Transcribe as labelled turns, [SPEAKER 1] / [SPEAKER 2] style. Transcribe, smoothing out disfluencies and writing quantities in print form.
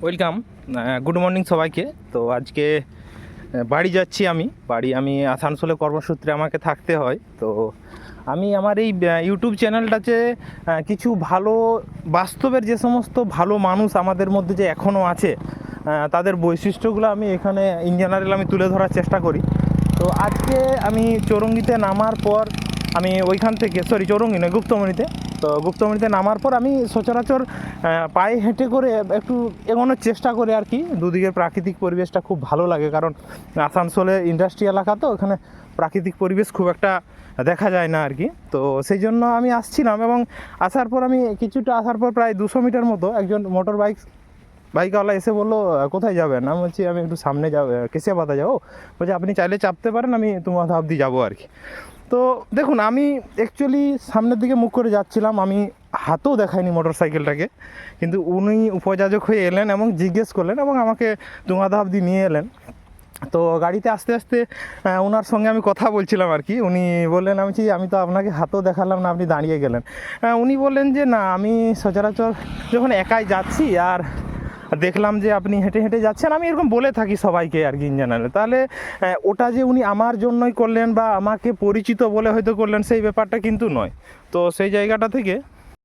[SPEAKER 1] Welcome, good morning সবাইকে। তো আজকে বাড়ি যাচ্ছি। আমি আসানসোলে কর্মসূত্রে আমাকে থাকতে হয়। তো আমি আমার এই ইউটিউব চ্যানেলটাতে কিছু ভালো বাস্তবের যে সমস্ত ভালো মানুষ আমাদের মধ্যে যে এখনও আছে, তাদের বৈশিষ্ট্যগুলো আমি এখানে ইন জেনারেল আমি তুলে ধরার চেষ্টা করি। তো আজকে আমি চৌরঙ্গিতে নামার পর আমি ওইখান থেকে চৌরঙ্গি নয়, গুপ্তমণিতে। তো গুপ্তমণিতে নামার পর আমি সচরাচর পায়ে হেঁটে করে একটু এগোনোর চেষ্টা করে আর কি। দুদিকের প্রাকৃতিক পরিবেশটা খুব ভালো লাগে, কারণ আসানসোলে ইন্ডাস্ট্রি এলাকা, তো ওখানে প্রাকৃতিক পরিবেশ খুব একটা দেখা যায় না আর কি। তো সেই জন্য আমি আসছিলাম, এবং আসার পর প্রায় 200 মিটার মতো একজন মোটর বাইকওয়ালা এসে বললো, কোথায় যাবেন? আমি বলছি আমি একটু সামনে যাবো, কেশিয়াপাতা যাবো। বলছে আপনি চাইলে চাপতে পারেন, আমি তোমার অবধি যাবো আর কি। তো দেখুন, আমি অ্যাকচুয়ালি সামনের দিকে মুখ করে যাচ্ছিলাম, আমি হাতও দেখাইনি মোটর সাইকেলটাকে, কিন্তু উনি উপযাজক হয়ে এলেন এবং জিজ্ঞেস করলেন এবং আমাকে তুঙাদা অবধি নিয়ে এলেন। তো গাড়িতে আস্তে আস্তে ওনার সঙ্গে আমি কথা বলছিলাম আর কি। উনি বললেন, আমি তো আপনাকে হাতও দেখালাম না, আপনি দাঁড়িয়ে গেলেন। উনি বললেন যে না, আমি সচরাচর যখন একাই যাচ্ছি আর দেখলাম যে আপনি হেঁটে হেঁটে যাচ্ছেন, আমি এরকম বলে থাকি সবাইকে আর কি ইন জেনারেল। তাহলে ওটা যে উনি আমার জন্যই করলেন বা আমাকে পরিচিত বলে হয়তো করলেন, সেই ব্যাপারটা কিন্তু নয়। তো সেই জায়গাটা থেকে